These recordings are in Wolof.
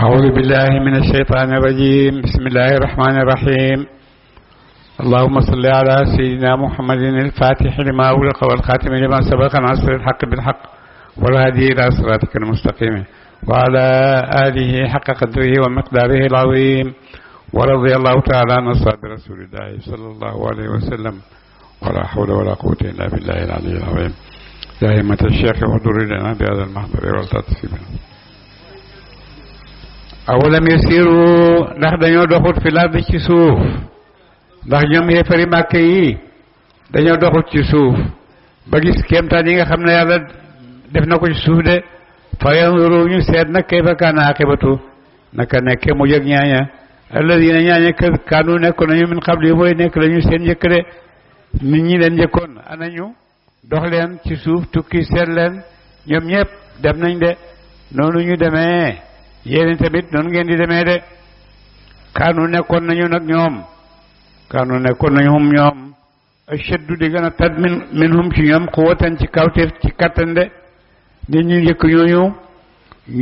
أعوذ بالله من الشيطان الرجيم. بسم الله الرحمن الرحيم. اللهم صل على سيدنا محمد الفاتح لما أغلق والخاتم لما سبق ناصر الحق بالحق والهادي إلى صراطك المستقيم وعلى آله حق قدره ومقداره العظيم. ورضي الله تعالى عن أصحاب رسول الله صلى الله عليه وسلم ولا حول ولا قوة إلا بالله العلي العظيم. يا همة الشيخ احضر لنا بهذا المحضر والتطفيل. awalam yasiru ndax dañoo doxut fi lardi ci suuf ndax ñoom yéefari màkke yi dañoo doxut ci suuf ba gis kéemtaan yi nga xam ne yàlla def na ko ci suuf de fa yanzuru ñu seet nag kayfa kaana aqibatu naka nekke mu jëg ñaaña alladina ñaaña kaanu nekkoon nañu min qabli yi mooy nekk lañu seen njëkk de nit ñi leen njëkkoon anañu dox leen ci suuf tukki seet leen ñoom ñëpp dem nañ de noonu ñu demee yéen tamit noonu ngeen di demee de kaanu nekkoon nañu nag ñoom kaanu nekkoon nañu hum ñoom ashaddu di gën a tat min hum ci ñoom quwwatan ci kawteef ci kattan de nit ñu njëkk ñooñu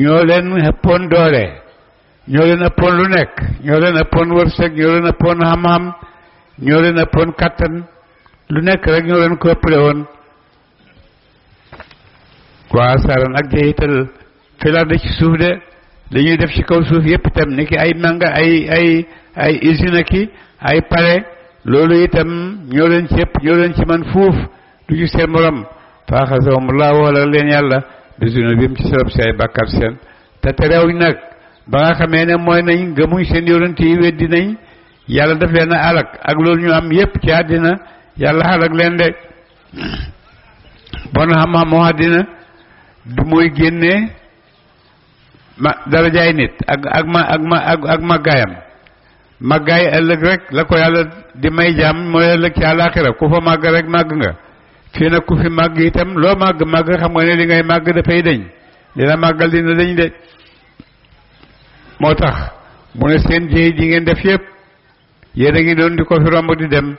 ñoo leen ëppoon doole ñoo leen ëppoon lu nekk ñoo leen ëppoon wërsëg ñoo leen ëppoon xam-xam ñoo leen ëppoon kattan lu nekk rek ñoo leen ko ëppale woon waa saran ak jeexital filar de ci suuf de li ñuy def ci kaw suuf yépp itam ni ki ay manga ay usine ki ay pare loolu itam ñoo leen ci ëpp ñoo leen ci man fuuf du ñu seen morom faaxasahumullah wala leen yàlla bisuna bi mu ci sabab si ay bàkkaar seen te terewuñ nag ba nga xamee ne mooy nañ gëmuñ seen yonent yi weddi nañ yàlla daf leen a alak ak loolu ñu am yépp ci àddina yàlla alak leen de bon xam-xam moo àddina du mooy génnee darajaay nit ak màggaayam màggaay ëllëg rek la ko yàlla di may jaam mooy ëllëg ci àllaaxira ku fa màgg rek màgg nga fii nag ku fi màgg itam loo màgg xam nga ne li ngay màgg dafay dañ li la màggal dina dañ de moo tax mu ne seen jéey ji ngeen def yépp yéen a ngi doon di ko fi romb di dem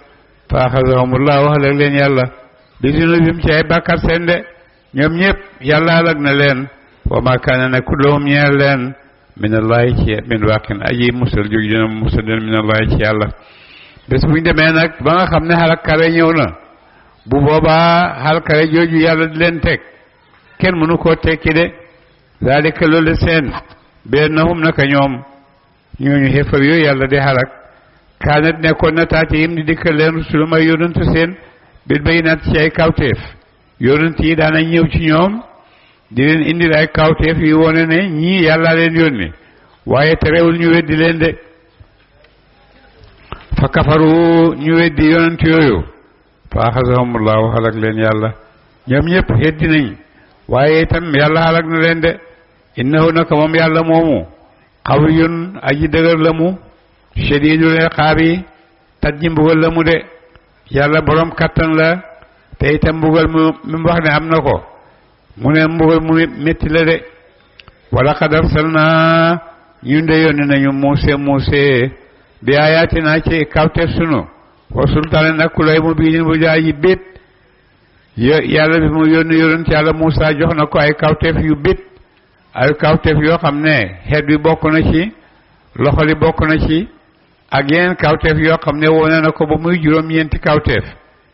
faaxasahumullah wax lag leen yàlla di dina bim ci ay bàkkaar seen de ñoom ñëpp yàlla alag na leen wa ma kaana nekkul lahum ñeel leen minallahi ci min waaqin aji musal jóg dina musal leen minallahi ci yàlla bés buñ demee nag ba nga xam ne xalakare ñëw na bu boobaa xalakare jooju yàlla di leen teg kenn mënu koo tekki de zalika loolu seen bi annahum naka ñoom ñooñu xéefar yooyu yàlla di xalak kaanat nekkoon na taati yim di dikkal leen rusulu may yonantu seen bil bayinaat ci ay kawteef yonant yi daanañ ñëw ci ñoom di leen indil ay kawteef yi wone ne ñii yàlla leen yónni waaye terewul ñu weddi leen de fa kafaru ñu weddi yonent yooyu fa axasahumullahu xalak leen yàlla ñoom ñëpp weddi nañ waaye itam yàlla xalak na leen de innahu naka moom yàlla moomu xawiyun aji dëgër la mu shadidul iqaabi tat ji mbugal la mu de yàlla borom kattan la te itam mbugal mu wax ne am na ko mu ne mbugal mu metti la de wala qad arsalna ñun de yónni nañu muuse bi ayatina ci kawteef sunu wa sultaanin ak kulay mu biinin bu jaaji bét yàlla bi mu yónni yonent yàlla Muusa jox na ko ay kawteef yu bét ay kawteef yoo xam ne xeet bi bokk na ci loxo li bokk na ci ak yeneen kawteef yoo xam ne wone na ko ba muy juróom-ñeenti kawteef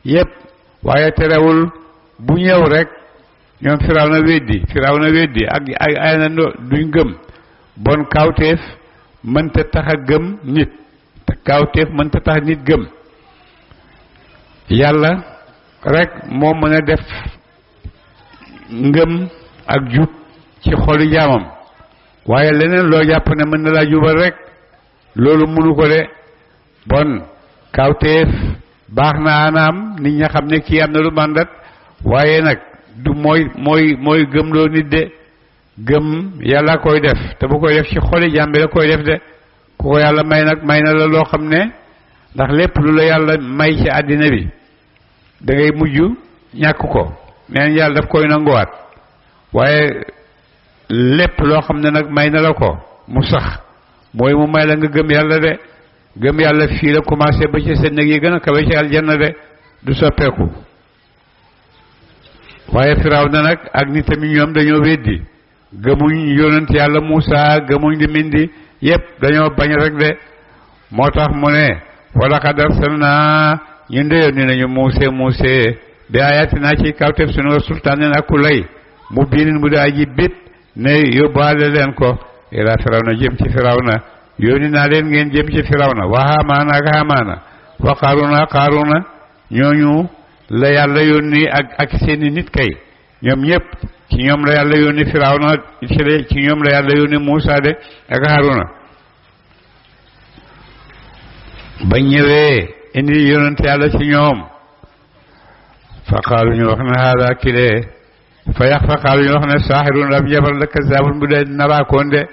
yépp waaye terewul bu ñëw rek ñoom Firawna weddi ak ay na duñ gëm bon kawteef mënta tax a gëm nit te kawteef mënta tax nit gëm yàlla rek moo mën a def ngëm ak jub ci xolu jaamam waaye leneen loo jàpp ne mën na laa jubal rek loolu mënu ko de bon kawteef baax na anaam nit ña xam ne kii am na lu màndat waaye nag du mooy gëmloo nit de gëm yàlla koy def te bu koy def ci xoli jaam bi la koy def de ku ko yàlla may nag may na la loo xam ne ndax lépp lu la yàlla may ci àddina bi da ngay mujj ñàkk ko neen yàlla daf koy nanguwaat waaye lépp loo xam ne nag may na la ko mu sax mooy mu may la nga gëm yàlla de gëm yàlla fii la commencé ba ci seen nag yi gën a kawe ci aljanna de du soppeeku waaye Firawna nag ak nitam yi ñoom dañoo weddi gëmuñ yonent yàlla Muusa gëmuñ di mindi yépp dañoo bañ rek de moo tax mu ne wala qad arsalnaa ñun de yónni nañu Muuse bi ayatina ci kawtef sunu wa sultaanin ak ku lay mu biinin mu di aji bit ne yóbbaale leen ko ila Firawna jëm ci Firawna yónni naa leen ngeen jëm ci Firawna wa Haamaana ak Haamaana wa Qaaruuna ñooñu la yàlla yónni ak seeni nit kay ñoom ñëpp ci ñoom la yàlla yónni Firawna ci ñoom la yàlla yónni Muusa de ak Haaruna ba ñëwee indi yonent yàlla ci ñoom fa qaalu ñu wax ne haada kile fa qaalu ñu wax ne saaxirun ab jabar la kazaabun bu dee naraakoon de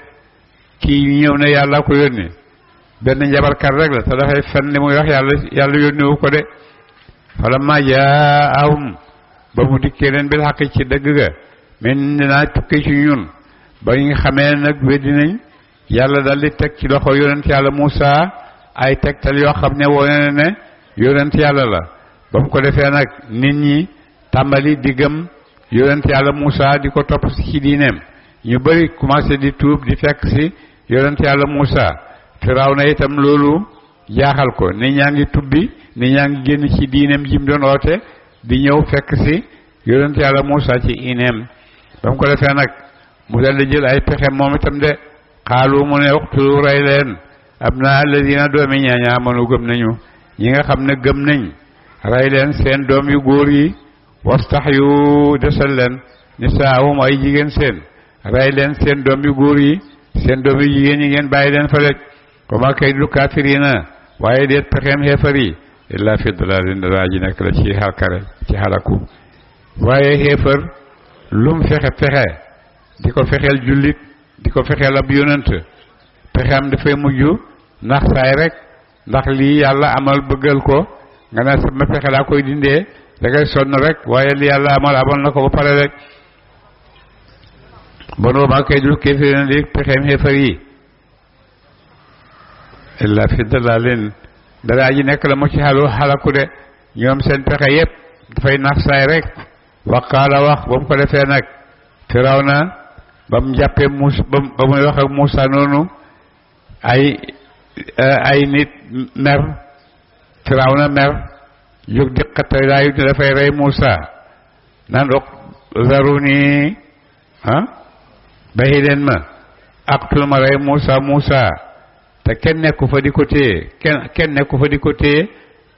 kii ñëw ne yàlla ko yónni benn njabarkat rek la te dafay fen li muy wax yàlla yónni wu ko de falammaa jaa'ahum ba mu dikkee leen bil xaq ci dëgg ga men dinaa tukkee ci ñun ba ñu xamee nag weddi nañ yàlla dal di teg ci loxo yonent yàlla Muusa ay tegtal yoo xam ne wone ne yonent yàlla la ba mu ko defee nag nit ñi tàmbali di gëm yonent yàlla Muusa di ko topp si ci diineem ñu bari commencé di tuub di fekk si yonent yàlla Muusa Firawna itam loolu jaaxal ko nit ñaa ngi tubbi nit ñaa ngi génn ci diineem ji mu doon oote di ñëw fekk si yonent yàlla Muusa ci ineem ba mu ko defee nag mu dal di jël ay pexe moom itam de xaalu mu ne uqtulu rey leen abnaa alladina doomi ñaaña amanu gëm nañu ñi nga xam ne gëm nañ rey leen seen doom yu góor yi wastaxyu desal leen nisaahum ay jigéen seen rey leen seen doom yu góor yi seen doom yu jigéen yi ngeen bàyyi leen fa rek wa maa kaydul kaafiriina waaye deet pexeem xeefar yi illaa fi dalaalin dara ji nekk la ci xalkare ci xalaku waaye xeefar lum fexe di ko fexeel jullit di ko fexeel ab yonent pexeem dafay mujj ndax saay rek ndax lii yàlla amal bëggal ko nga ne sama pexe laa koy dindee da ngay sonn rek waaye li yàlla amal na ko ba pare rek bon wa maa kaydul kaafiriina di pexeem xeefar yi illaa fi dalaalin dara ji nekk la mu ci xalaku de ñoom seen pexe yépp dafay nax saay rek waqaala wax ba mu ko defee nag Firawna ba mu jàppee ba muy wax ak Muusa noonu ay nit mer Firawna mer jóg di xattalaayu ne dafay rey Muusa naan zaruni bàyyi leen ma aqtul ma rey Muusa te kenn nekku fa di ko téye kenn nekku fa di ko téye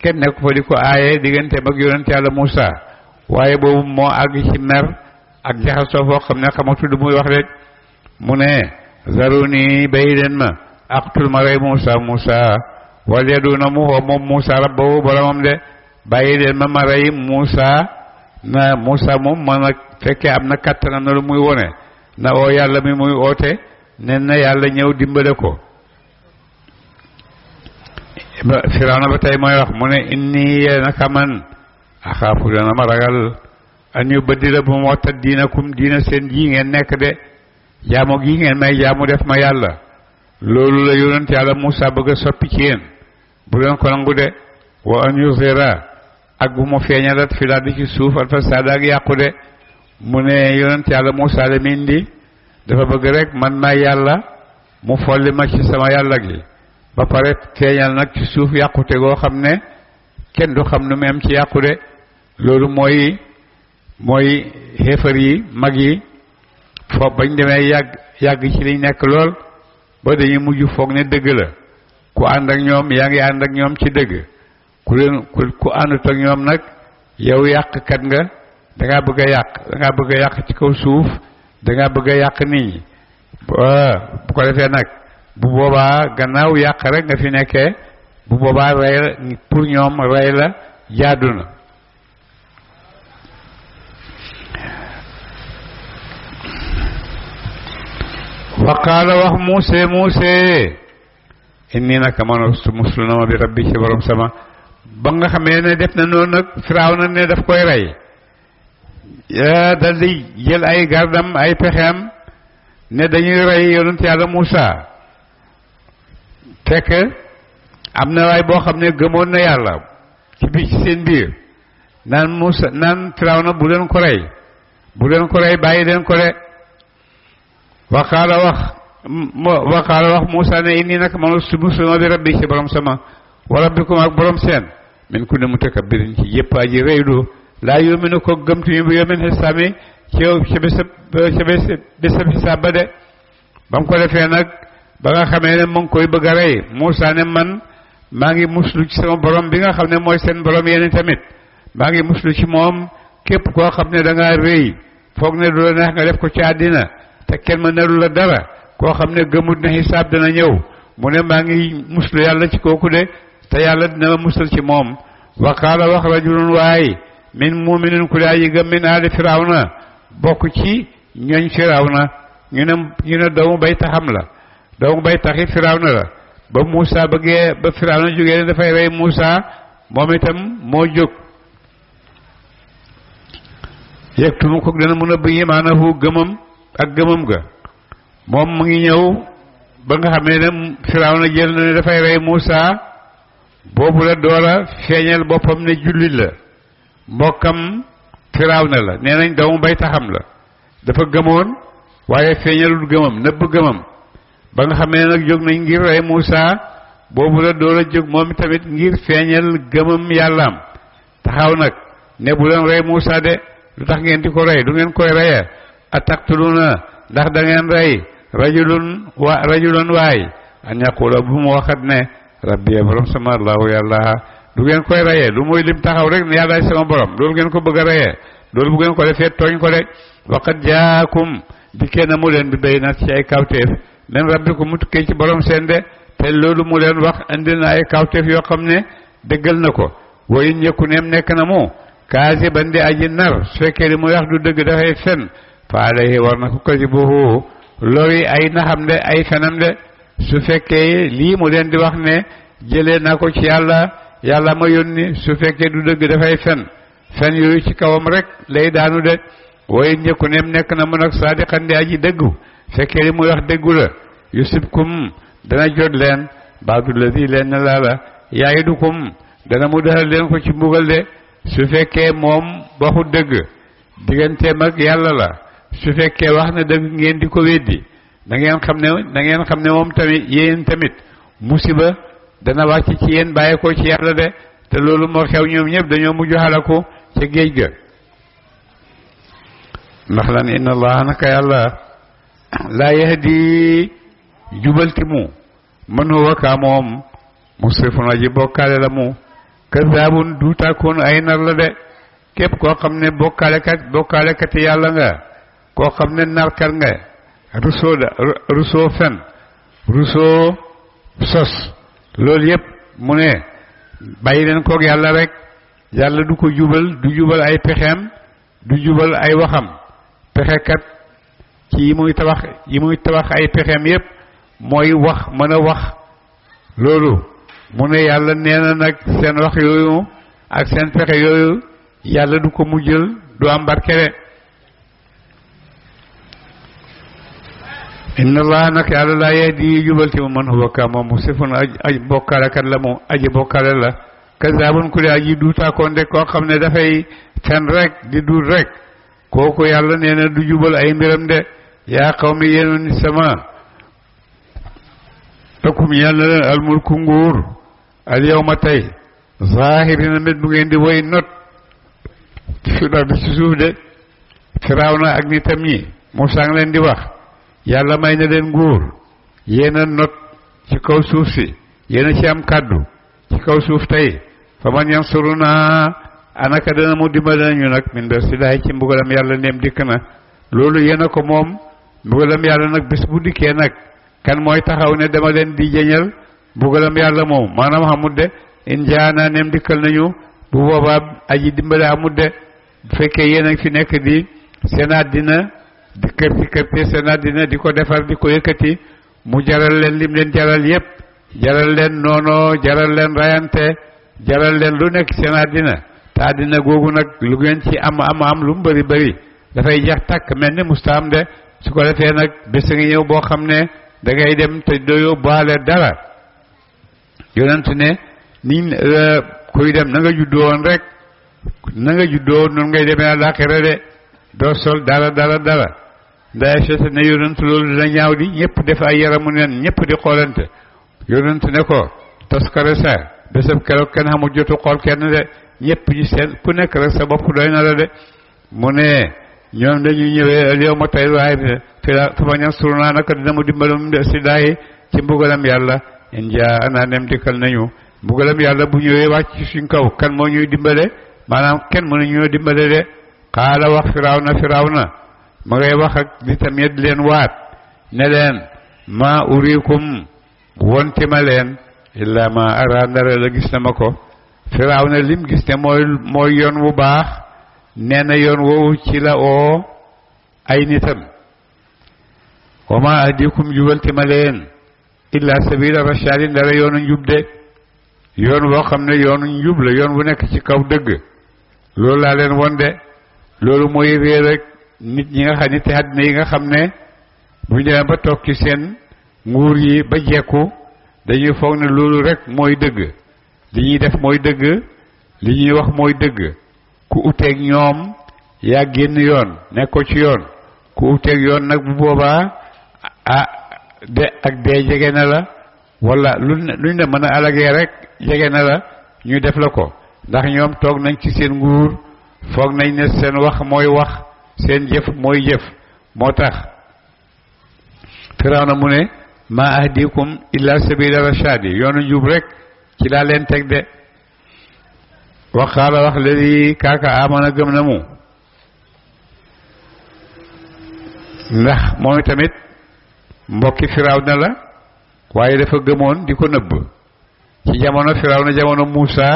kenn nekku fa di ko aaye diggante mag yonent yàlla Muusa waaye boobu moo àgg ci mer ak jaxasoo foo xam ne xamatu du muy wax rek mu ne zaruni bàyyi leen ma aqtul ma rey Muusa wal yaduna mu woo moom Muusa rabbahu boromam de bàyyi leen ma rey Muusa na Muusa moom man a fekkee am na kattanam na lu muy wone na oo yàlla mi muy oote nen na yàlla ñëw dimbale ko Firawna ba tey mooy wax mu ne inni naka man axaafu dana ma ragal an yubaddila bu ma wattat diinakum diina seen ji ngeen nekk de jaamu gi ngeen may jaamu def ma yàlla loolu la yonent yàlla Muusa bëgg a soppi ci yéen bu leen ko nangu de wa an yuzhira ak bu mu feeñalat fi daal di ci suuf al fasaad ak yàqu de mu ne yonent yàlla Muusa la mindi dafa bëgg rek man maa yàlla mu folli ma ci sama yàlla gi ba pare feeñal nag ci suuf yàqute goo xam ne kenn du xam nu mu am ci yàqute loolu mooy xeefar yi mag yi foofu bañ demee yàgg ci liñ nekk lool ba dañuy mujj foog ne dëgg la ku ànd ak ñoom yaa ngi ànd ak ñoom ci dëgg ku àndut ak ñoom nag yow yàqkat nga dangaa bëgg a yàq ci kaw suuf dangaa bëgg a yàq nit ñi bu ko defee nag bu boobaa gannaaw yàq rek nga fi nekkee bu boobaa rey la pour ñoom rey la jaadu na wa qaala wax Muuse inni naka man muslu na ma bi rabbi ci borom sama ba nga xamee ne def na noonu nag Firawna ne daf koy rey dal di jël ay gardam ay pexeem ne dañuy rey yonent yàlla Muusa fekk am na waay boo xam ne gëmoon na yàlla ci seen biir naan Firawna bu leen ko rey bu leen ko rey bàyyi leen ko de waqaala wax Muusaa ne inni nag man musuma bi rabbi ci borom sama wa rabbikum ak borom seen min kulli mutakabbirin ci yëpp aji reylu laa yuminu ko gëmtuñu bi yawmil hisaami ci bésab xisaab ba de ba mu ko defee nag ba nga xamee ne mu ngi koy bëgg a rey Muusaa ne man maa ngi muslu ci sama borom bi nga xam ne mooy seen borom yéen tamit maa ngi muslu ci moom képp koo xam ne da ngaa rëy foog ne du la neex nga def ko ci àddina te kenn ma nerul la dara koo xam ne gëmut ne xisaab dana ñëw mu ne maa ngi muslu yàlla ci kooku de te yàlla dina ma musal ci moom wa qaala wax rajulun waay min muminin ku daa yi gëm min aali firawna bokk ci ñooñ firawna ñu ne doomu bay taxam la doomu bay taxi firawna la ba Muusaa bëggee ba firawna jógee ne dafay rey Muusaa moom itam moo jóg yegtumu ko dana mën a bëgg maanaam gëmam ak gëmam ga moom mu ngi ñëw ba nga xamee ne firawna jël na ne dafay rey Muusaa boobu la doora feeñal boppam ne jullit la mbokkam firawna la nee nañ doomu bay taxam la dafa gëmoon waaye feeñalul gëmam nëbb gëmam ba nga xamee nag jóg nañ ngir rey Muusaa boobu la doora jóg moom tamit ngir feeñal gëmam yàllaam taxaw nag ne bu leen rey Muusaa de lu tax ngeen di ko rey du ngeen koy reyee ataqtuluuna ndax da ngeen rey rajulun waay an yaqula bu mu waxat ne rabbi borom sama allahu yàlla du ngeen koy reyee lu mooy lim taxaw rek ne yàllaay sama borom loolu ngeen ko bëgg a reyee loolu bu ngeen ko defee tooñ ko de waqad jaakum dikkee na mu leen bi bayyinaat ci ay kawteef min rabbikum mu tukkee ci borom seen de te loolu mu leen wax indi na ay kawteef yoo xam ne dëggal na ko wa in yakku neem nekk na mu kaasiban di aji nar su fekkee li muy wax du dëgg dafay fen fa alayhi war na ko kasibuhu lori ay naxam de ay fenam de su fekkee lii mu leen di wax ne jëlee naa ko ci yàlla ma yónni su fekkee du dëgg dafay fen yooyu ci kawam rek lay daanu de waaye ñëkku neem nekk na mu nag saadiqan di aji dëggu fekkee li muy wax dëggu la yusibkum dana jot leen baadu ladi leen na laala yaidukum dana mu defal leen ko ci mbugal de su fekkee moom waxu dëgg digganteem ak yàlla la su fekkee wax na dëgg ngeen di ko weddi da ngeen xam ne moom tamit yéen tamit musiba dana wàcc ci yéen bàyyi ko ci yàlla de te loolu moo xew ñoom ñëpp dañoo mujj xalaku ca géej ga ndax lan inna allaha naka yàlla laa yahdi jubalti mu man huwa kaa moom musrifun aji bokkaale la mu kazaabun duutaakoon ay nar la de képp koo xam ne bokkaalekat yàlla nga koo xam ne narkat nga rusoo fen rusoo sos loolu yëpp mu ne bàyyi leen koog yàlla rek yàlla du ko jubal du jubal ay pexeem du jubal ay waxam pexekat ci yi muy tabax ay pexeem yëpp mooy wax mën a wax loolu mu ne yàlla nee na nag seen wax yooyu ak seen pexe yooyu yàlla du ko mujjal du am barke de inna allah nag yàlla laa yahdi jubal ci mu man huwa ka moom musrifun aji bokkaalekat la mu aji bokkaale la kazaabun ku di aji duutaakoon de koo xam ne dafay fen rek di duut rek kooku yàlla nee na du jubal ay mbiram de yaa qawmi yéen ni sama lakum yàlla leen almulku nguur al yawma tey zahirina met bu ngeen di woy not fi ardi ci suuf de Firawna ak nitam ñi Muusaa ngi leen di wax yàlla may na leen nguur yéen a not ci kaw suuf si yéen a ci am kàddu ci kaw suuf tey fa man yansuruna anaka dana mu dimbali nañu nag min basilaay ci mbugalam yàlla neem dikk na loolu yéen a ko moom mbugalam yàlla nag bés bu dikkee nag kan mooy taxaw ne dama leen di jëñal mbugalam yàlla moom maanaam xamut de in jaana neem dikkal nañu bu boobaa aji dimbale amut de bu fekkee yéen a fi nekk di seen àddina di kërti seen àddina di ko defar di ko yëkkati mu jaral leen lim leen jaral yépp jaral leen noono jaral leen rayante jaral leen lu nekk seen àddina te àddina googu nag lu ngeen ci am lu mu bëri dafay jeex tàkk mel ni mustaam de su ko defee nag bés nga ñëw boo xam ne da ngay dem te doyoo baale dara yonent ne niñ kuy dem na nga juddoo woon rek na nga juddoo noonu ngay demee àllaaxira de doo sol dara nday seeta ne yonent loolu dina ñaaw di ñëpp def ay yaramu neen ñëpp di xoolante yonent ne ko toskare sa bésab keroog kenn xamul jotu xool kenn de ñëpp ñi seen ku nekk rek sa bopp doy na la de mu ne ñoom dañuy ñëwee al yawma tey waaye fa yansuruna naka dina mu dimbalum de si daayi ci mbugalam yàlla in jaa ana nem dikkal nañu mbugalam yàlla bu ñëwee wàcc ci suñ kaw kan moo ñuy dimbale maanaam kenn mënu ñoo dimbale de xaala wax firawna ma ngay wax ak di tamit leen waat ne leen ma urikum wonti ma leen illa ma ara ndara la gis na ma ko firawna lim gis ne mooy yoon wu baax nee na yoon woowu ci la oo ay nitam wa ma ahdikum jubalti ma leen illa sabila rashadi ndara yoonu njub de yoon woo xam ne yoonu njub la yoon bu nekk ci kaw dëgg loolu laa leen won de loolu mooy réer rek nit ñi nga xam nit àddina yi nga xam ne bu ñu demee ba toog ci seen nguur yi ba jekku dañuy foog ne loolu rek mooy dëgg li ñuy def mooy dëgg li ñuy wax mooy dëgg ku uteeg ñoom yaa génn yoon nekkoo ci yoon ku uteeg yoon nag bu boobaa de ak dee jege na la wala luñ la mën a alagee rek jege na la ñu def la ko ndax ñoom toog nañ ci seen nguur foog nañ ne seen wax mooy wax seen jëf mooy jëf moo tax Firawna mu ne ma ahdikum illa sabila rashadi yoonu njub rek ci laa leen teg de waxaala wax ladi kaaka amana gëm na mu ndax moom tamit mbokki Firawna la waaye dafa gëmoon di ko nëbb ci jamono Firawna jamono Muusa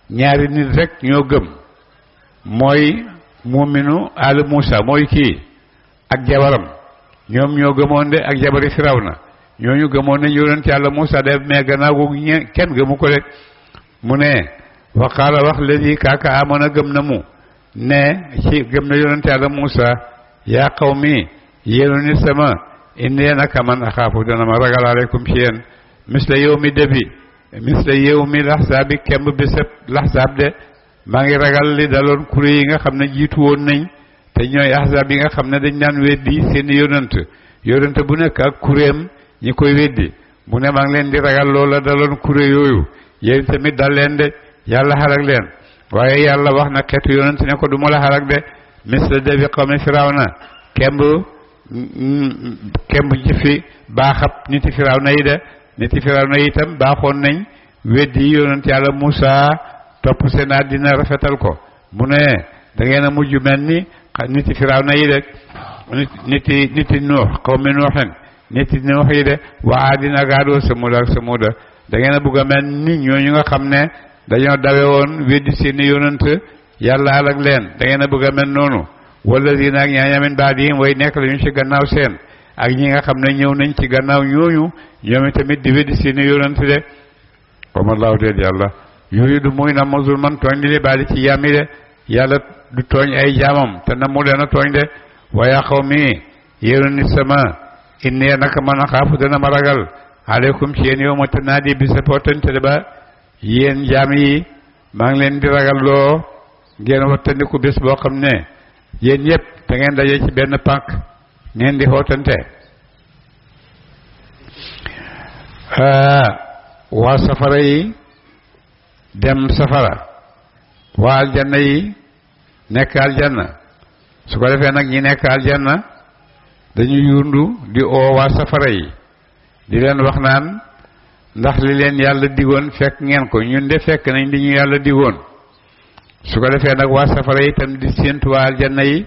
ñaari nit rek ñoo gëm mooy muuminu al Muusa mooy kii ak jabaram ñoom ñoo gëmoon de ak jabari Firawna ñooñu gëmoon ne yonent Yàlla Muusa de mais gannaaw googu kenn gëmu ko rek mu ne waqaala wax ladi kaaka amoon a gëm na mu ne ci gëm na yonent Yàlla Muusa yaa qawmi yéenu nit sama inni naka man axaafu dana ma ragal aleykum ci yéen misla yawmi debi misla yawmi laxsaabi kemb bésëb laxsaab de maa ngi ragal li daloon kuréel yi nga xam ne jiitu woon nañ te ñooy ahzaab yi nga xam ne dañ daan weddi seen yonent bu nekk ak kuréem ñi koy weddi mu ne maa ngi leen di ragal loola daloon kuréel yooyu yéen tamit dal leen de yàlla xalak leen waaye yàlla wax na xeetu yonent ne ko du ma la xalak de misla debi qawmi Firawna kemb jëfi baaxab niti Firawna yi de niti Firawna yi itam baaxoon nañ weddi yonent Yàlla Muusa topp seen àddina rafetal ko mu ne da ngeen a mujj mel ni niti Firawna yi de niti Nuux qawmi Nuuxin niti Nuux yi de wa aadin ak Aad wa Samuud ak Samuuda da ngeen a bugg a mel ni ñooñu nga xam ne dañoo dawe woon weddi seeni yonent yàlla alak leen da ngeen a bugg a mel noonu wala dina ak ñaañamin baadihim way nekk lañu ci gannaaw seen ak ñi nga xam ne ñëw nañ ci gannaaw ñooñu ñoom tamit di weddi seeni yonent de comme allahu déet yàlla yuridu muy na ma zulman tooñ li baadi ci yàmmi de yàlla du tooñ ay jaamam te na mu leen a tooñ de waaye xaw mi yéenu nit sama inni naka man a xaafu dana ma ragal aleykum ci yéen yow ma tanaadi bi sa potante de ba yéen jaam yi maa ngi leen di ragal loo ngeen wattandiku bés boo xam ne yéen ñëpp da ngeen daje ci benn pànk ngeen di xootante waa safara yi dem safara waa aljanna yi nekk aljanna su ko defee nag ñi nekk aljanna dañu yundu di oo waa safara yi di leen wax naan ndax li leen yàlla digoon fekk ngeen ko ñun de fekk nañ li ñu yàlla digoon su ko defee nag waa safara yi itam di séentu waa aljanna yi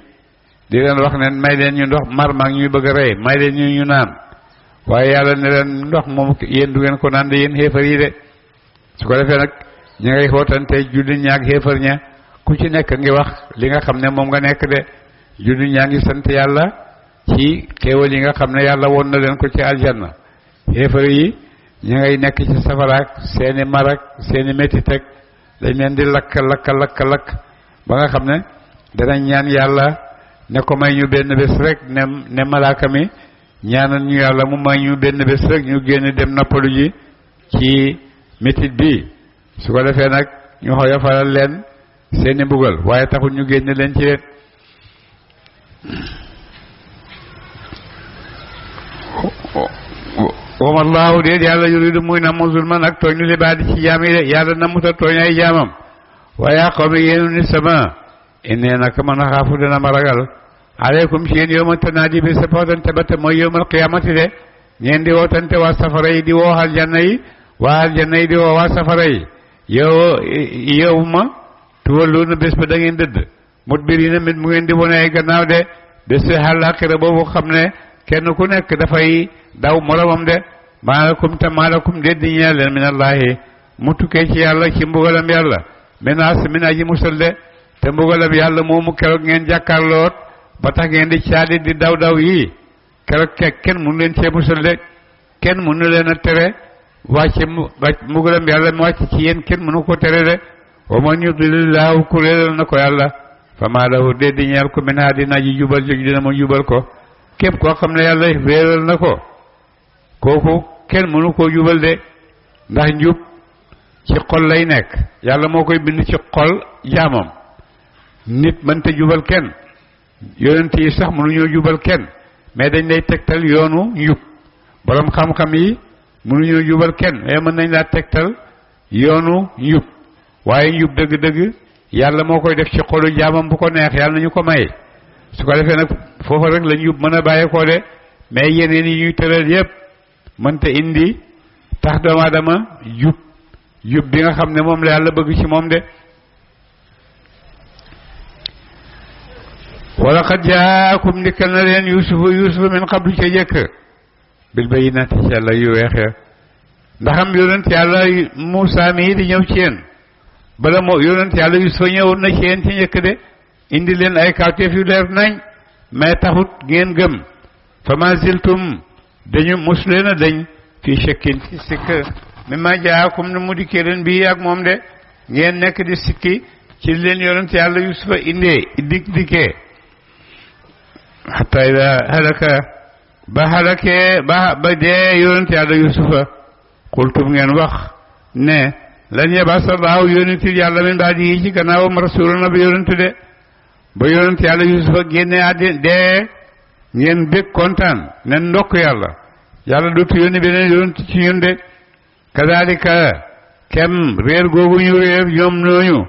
di leen wax ne may leen ñu ndox mar maag ñuy bëgg a rey may leen ñu naan waaye yàlla ne leen ndox moom yéen du ngeen ko naan de yéen xéefar yi de su ko defee nag ñi ngay xootante jullit ñaag xéefar ña ku ci nekk ngi wax li nga xam ne moom nga nekk de jullit ñaa ngi sant yàlla ci xéewal yi nga xam ne yàlla woon na leen ko ci aljanna xéefar yi ñi ngay nekk ci safaraak seeni marak seeni métit ak dañ leen di lakk ba nga xam ne danañ ñaan yàlla ne ko may ñu benn bés rek ne malaaka mi ñaanal ñu yàlla mu may ñu benn bés rek ñu génn dem noppalu ji ci métit bi su ko defee nag ñu xoyofalal leen seeni mbugal waaye taxul ñu génn leen ci leen wamallaahu déet yàlla yuridu muy namu zulman ak tooñ li baadi ci jaam yi de yàlla namuta tooñ ay jaamam waaye qawmi yéenu ni sama innee naka man a xaafu dana ma ragal aleykum ci yéen yowma tanaadi bi sa pootante ba te mooy yowmal qiyaamati de ngeen di wootante waa safara yi di woo aljanna yi waa aljanna yi di woo waa safara yi yow ma tuwalluuna bés ba da ngeen dëdd mudbiriina mit mu ngeen di wone ay gannaaw de bés àllaaxira boobu xam ne kenn ku nekk dafay daw moromam de maalakum déet di ñeel leen minallaahi mu tukkee ci yàlla ci mbugalam yàlla min aji musal de te mbugalam yàlla moomu keroog ngeen jàkkaarloot ba tax ngeen di caadi di daw yii keroog kenn mënu leen cee musal de kenn mënu leen a tere wàcce mbugalam yàlla mu wàcc ci yéen kenn mënu ko tere de wa man yudlilillaahu ku réeral na ko yàlla fa maa lahu déet di ñeel ko min haadin aji jubal jóg dina mu jubal ko képp koo xam ne yàlla réeral na ko kooku kenn mënu koo jubal de ndax njub ci xol lay nekk yàlla moo koy bind ci xol jaamam nit mënta jubal kenn yonent yi sax mënuñoo jubal kenn mais dañ lay tegtal yoonu njub borom xam-xam yi mënuñoo jubal kenn mais mën nañ laa tegtal yoonu njub waaye njub dëgg-dëgg yàlla moo koy def ci xolu jaamam bu ko neex yàlla nañu ko may su ko defee nag foofa rek la njub mën a bàyyeekoo de mais yeneen yi ñuy tëral yépp mënta indi tax doomu aadama jub bi nga xam ne moom la yàlla bëgg ci moom de wala qad jaakum ndikkal na leen yusufu min qablu ca jëkk bil bayyinaati ci yàlla yu weex ya ndaxam yonent yàlla Muusaa mii di ñëw ci yéen bala moo yonent yàlla Yusufa ñëwoon na ci yéen ci njëkk de indi leen ay kawteef yu leer nañ mais taxut ngeen gëm fa ma ziltum dañu mus leen a dañ fii shakkin ci sikk mimma jaakum ne mu dikkee leen bii ak moom de ngeen nekk di sikki ci leen yonent yàlla Yusufa dikkee hatta ida halaka ba dee yonent yàlla Yusufa qultum ngeen wax ne lan yabasa Allahu yónnitil yàlla min baadi ci gannaawam rasulan ab yonent de ba yonent yàlla Yusufa génne àddina dee ngeen bég kontaan ne ndokk yàlla dootu yónni beneen yonent ci ñun de kadalika kem réer googu ñu réer ñoom ñooñu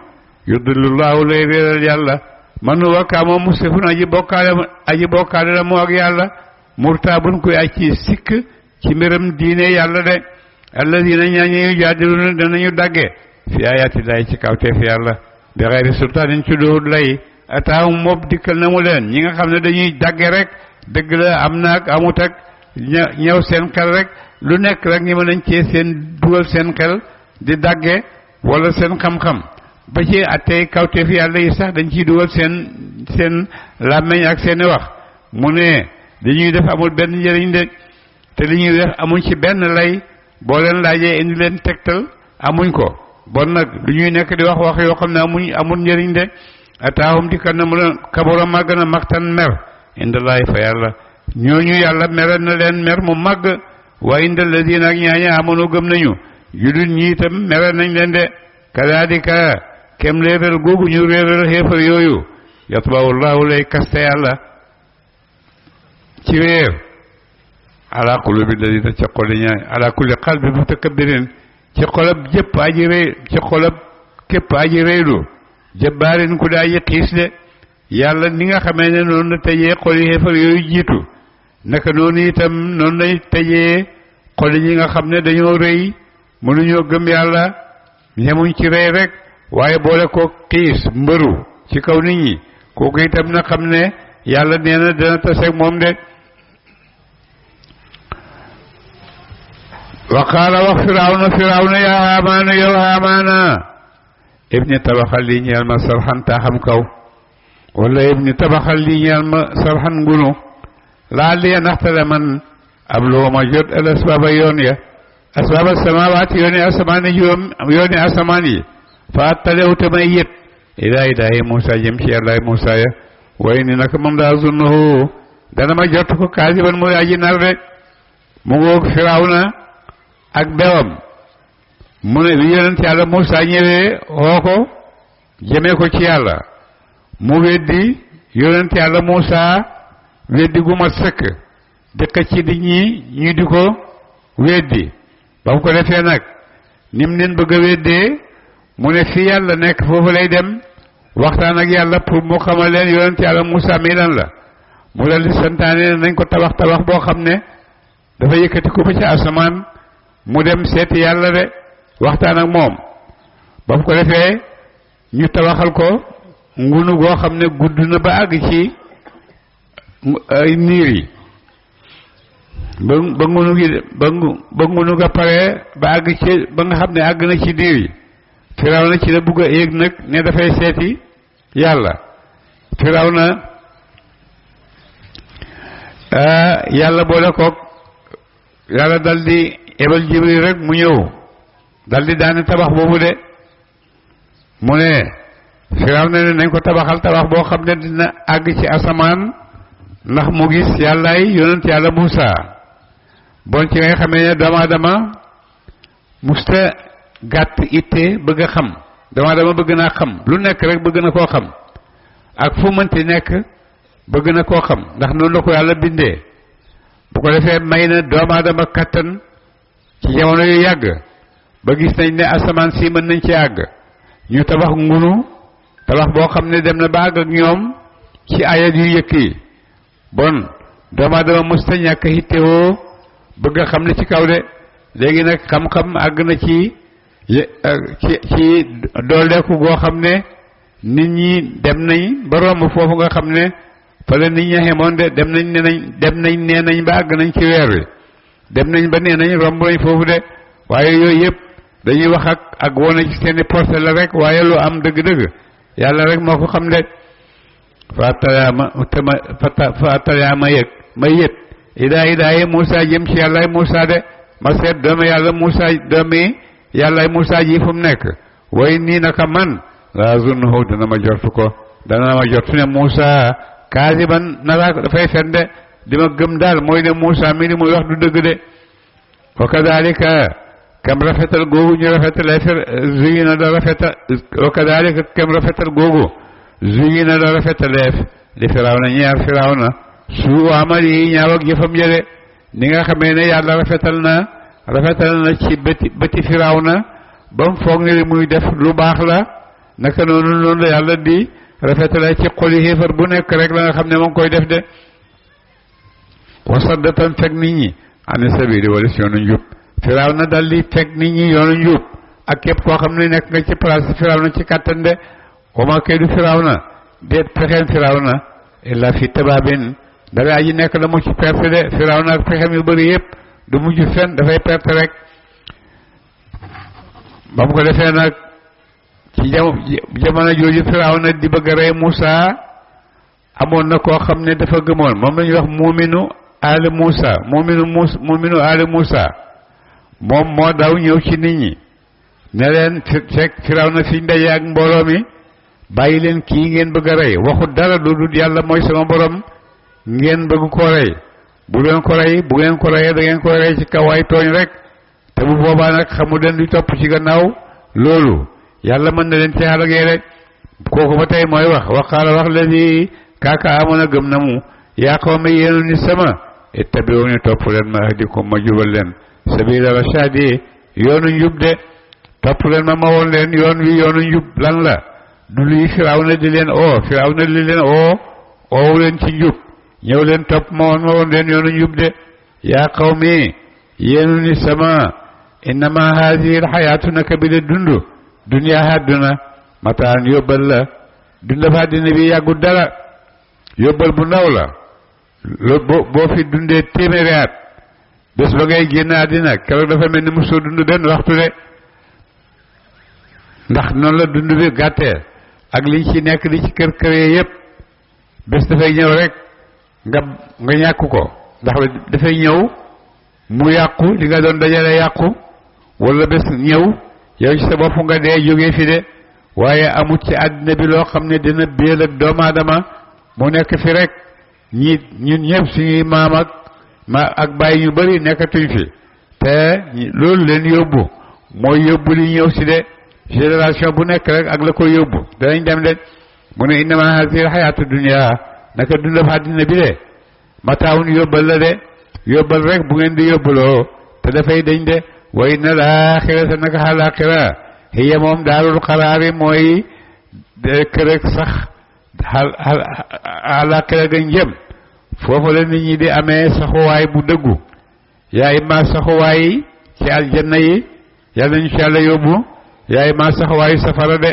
yudillullahu lay réeral yàlla man huwa kaama musrifun aji bokkaale la moo ak yàlla murtaabun kuy aj ci sikk ci mbiram diine yàlla de alladina ñaañe yu jaadiluna danañu dagge fi ayaati lay ci kawteef yàlla bi xayri sultaanin ci dohut lay ataahum moom dikkal na mu leen ñi nga xam ne dañuy dagge rek dëgg la am naag amut ak ñëw seen xel rek lu nekk rek ñi mën nañ cee seen dugal seen xel di dagge wala seen xam-xam ba ci attey kawteef yàlla yi sax dañ ciy dugal seen làmmeñ ak seeni wax mu ne dañuy def amul benn njëriñ de te li ñuy def amuñ ci benn lay boo leen laajee indi leen tegtal amuñ ko bon nag lu ñuy nekk di wax yoo xam ne amul njëriñ de ataahum dikkal na mu leen kabura màgg na maxtan mer indallaahi fa yàlla ñooñu yàlla mere na leen mer mu màgg wa inda alladina ak ñaaña amanu gëm nañu judul ñi itam mere nañ leen de kadalika kem réeral googu ñu réeral xéefar yooyu yatba'u llahu lay kaste yàlla ci réer ala qulubi alladina ci xoli ñaay ala kulli qalbi mutakabbirin ci xolab jëpp aji réy ci xolab képp aji réylu jëbbaarin ku daa aji xiis de yàlla ni nga xamee ne noonu la tëjee xoli xéefar yooyu jiitu naka noonu itam noonu lay tëjee xoli ñi nga xam ne dañoo rëy mënuñoo gëm yàlla ñemuñ ci rëy rek waaye boole ko xiis mbëru ci kaw nit ñi kooku itam na xam ne yàlla nee na dana taseeg moom de wa qaala wax firawna yaa haamaana yow haamaana ibni tabaxal lii ñeel ma sarxan taaxam kaw wala ibni tabaxal lii ñeel ma sarxan ngunu laa liya naxtale man ab loo ma jot al asbaaba yoon ya asbaaba samawaati yooni asamaan yi fa attalew te may yët ilaahi Muusa jëm ci yàllaay Muusa ya way ni naka moom daa zunnahu dana ma jot ko kaasiban muy aji nar de mu ngoog firawna ak bewam mu ne bi yonent yàlla Muusa ñëwee xoo ko jëmee ko ci yàlla mu weddi yonent yàlla Muusa weddi gu mat sëkk dëkk ci di ñi di ko weddi ba mu ko defee nag nim leen bëgg a weddee mu ne fi yàlla nekk foofu lay dem waxtaan ak yàlla pour mu xamal leen yonent yàlla Muusa mi lan la mu dal di santaane nañ ko tabax boo xam ne dafa yëkkati ko ba ci asamaan mu dem seeti yàlla de waxtaan ak moom ba mu ko defee ñu tabaxal ko ngunu goo xam ne gudd na ba àgg ci niir yi ba ngunu gi ba ngunu ga pare ba àgg ci ba nga xam ne àgg na ci niir yi Firawna ci la bugg a yéeg nag ne dafay seeti yàlla Firawna yàlla boole koog yàlla dal di ebal Jibril rek mu ñëw dal di daane tabax boobu de mu ne Firawna ne nañ ko tabaxal tabax boo xam ne dina àgg ci asamaan ndax mu gis yàllaay yonent yàlla Muusa bon ci nga xamee ne doomu aadama musta gàtt itte bëgg a xam doomu aadama bëgg naa xam lu nekk rek bëgg na koo xam ak fu mënti nekk bëgg na koo xam ndax noonu la ko yàlla bindee bu ko defee may na doomu aadama kattan ci jamono yu yàgg ba gis nañ ne asamaan si mën nañ ci àgg ñu tabax ngunu tabax boo xam ne dem na ba àgg ak ñoom ci ayat yu yëkk yi bon doomu aadama musta ñàkk hittewoo bëgg a xam ne ci kaw de léegi nag xam-xam àgg na ci dooleeku goo xam ne nit ñi dem nañ ba romb foofu nga xam ne fa la nit ñi xemoon de dem nañ nee nañ ba àgg nañ ci weer wi dem nañ ba nee nañ romb nañ foofu de waaye yooyu yëpp dañuy wax ak wone ci seeni porcelle la rek waaye lu am dëgg-dëgg yàlla rek moo ko xam de faatalaama yëg ma yët idaaye Muusa jëm ci yàllaay Muusa de ma seet doomi yàlla Muusa doomi yàllaay Muusa ji fu mu nekk way nii naka man laa zunnuhu dana ma jortu ne Muusa kaasiban nara dafay fen de di ma gëm daal mooy ne Muusa mi li muy wax du dëgg de wa kadalika kem rafetal googu ñu rafetale zuyina da rafetal wa kadalika kem rafetal googu zuyina da rafetaleef li Firawna ñaar Firawna su amal yi ñaaw ak jëfam jële ni nga xamee ne yàlla rafetal na ci bëti Firawna ba mu foog ne li muy def lu baax la naka noonu la yàlla di rafetale ci xoli xéefar bu nekk rek la nga xam ne ma ngi koy def de wasaddatan fekk nit ñi ani sabili wala si yoonu njub Firawna dal di fekk nit ñi yoonu njub ak képp koo xam ne nekk nga ci place Firawna ci kàttan de wama kaydu Firawna déet pexeem Firawna illa fi tabaabin dara aji nekk la mu ci perte de Firawna ak pexeem yu bëri yëpp du mujj fen dafay perte rek ba mu ko defee nag ci jamono jooju Firawna di bëgg a rey Muusa amoon na koo xam ne dafa gëmoon moom la ñuy wax muuminu aali Muusa moom moo daw ñëw ci nit ñi ne leen fekk Firawna fi ndaje ak mbooloo mi bàyyi leen kii ngeen bëgg a rey waxut dara lu dul yàlla mooy sama borom ngeen bëgg ko rey bu ngeen ko reyee da ngeen koy rey ci kaw ay tooñ rek te bu boobaa nag xamu leen di topp ci gannaaw loolu yàlla mën na leen ci xalagee rek kooku ba tey mooy wax waqaala wax la ni kaaka amoon a gëm na mu yaa qawmi yéenu ni sama ittabi'uuni topp leen ma ahdikum ma jubal leen sabila rashadi yoonu njub de topp leen ma woon leen yoon wi yoonu njub lan la du lii Firawna di leen oowu leen ci njub ñëw leen topp ma woon leen yoonu njub de yaa qawmi yéenu ni sama innama haadihi alxayaatu naka bi de dund duniyaa àdduna mataan yóbbal la dund fa àddina bi yàggut dara yóbbal bu ndaw la boo fi dundee téeméeri at bés ba ngay génn àddina keroog dafa mel ni mosoo dund benn waxtu de ndax noonu la dund bi gàttee ak liñ ci nekk di ci kër yépp bés dafay ñëw rek nga ñàkk ko ndax dafay ñëw mu yàqu li nga doon dajale yàqu wala bés ñëw yow ci sa bopp nga dee jógee fi de waaye amut ci àddina bi loo xam ne dina béel ak doomu aadama mu nekk fi rek ñun ñëpp suñuy maam ak bàyyi ñu bari nekkatuñ fi te loolu leen yóbbu mooy yóbbu li ñëw si de génération bu nekk rek ak la ko yóbbu danañ dem de mu ne innama hazihi alxayaatu dunya naka dundab àddina bi de mataawun yóbbal la de yóbbal rek bu ngeen di yóbbaloo te dafay dañ de wa inna alaaxirata naka alaaxira hiya moom daarul qaraari mooy kër ak sax alaaxira ga njëm foofu la nit ñi di amee saxuwaay bu dëggu yaay ma saxuwaay ci aljanna yi yàlla ñu ci yàlla yóbbu yaay ma saxuwaayu safara de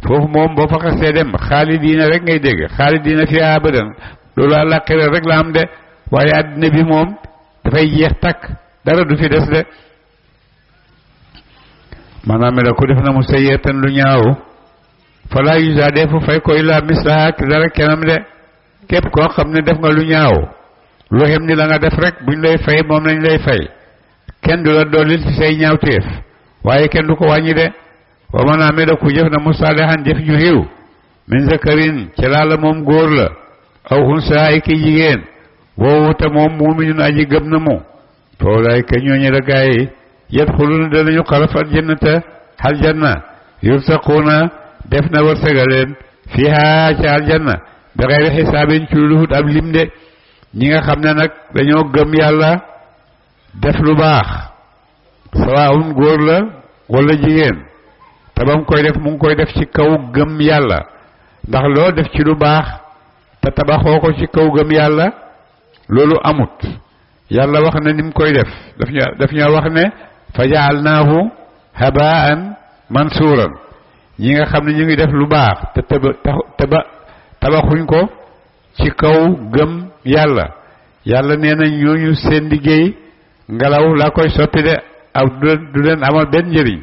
foofu moom boo fa xasee dem xaalidiina rek ngay dégg xaalidiina fi abadan loolu àllaaxira rek la am de waaye àddina bi moom dafay jeex takk dara du fi des de maanaam la ko def na mu sayyi'atan lu ñaaw falaa yujzaa fu fay ko illaa mislahaa dara kenam de képp koo xam ne def nga lu ñaaw lu xem ni la nga def rek buñ lay fay moom lañ lay fay kenn du la dollil ci say ñaawteef waaye kenn du ko wàññi de wa man amila ku jëf na mu saalihan jëf ju xiw min zakarin ci laala moom góor la aw unsaa ay ki jigéen woowu te moom muuminun aji gëm na mu toolaay ka ñooñu la gaa yi yadxuluna danañu xaraf aljannata aljanna yursaquuna def na wërsëgaleen fiha ci aljanna bi xayri xisaabin ci lu hut ab lim de ñi nga xam ne nag dañoo gëm yàlla def lu baax sawaawun góor la wala jigéen te ba mu koy def mu ngi koy def ci kaw gëm yàlla ndax loo def ci lu baax te tabaxoo ko ci kaw gëm yàlla loolu amut yàlla wax na ni mu koy def daf ñoo wax ne fa jaalnaahu habaan mansuuran ñi nga xam ne ñu ngi def lu baax te tabaxuñ ko ci kaw gëm yàlla yàlla nee na ñooñu seen liggéey ngelaw laa koy soppi de aw du leen amal benn njëriñ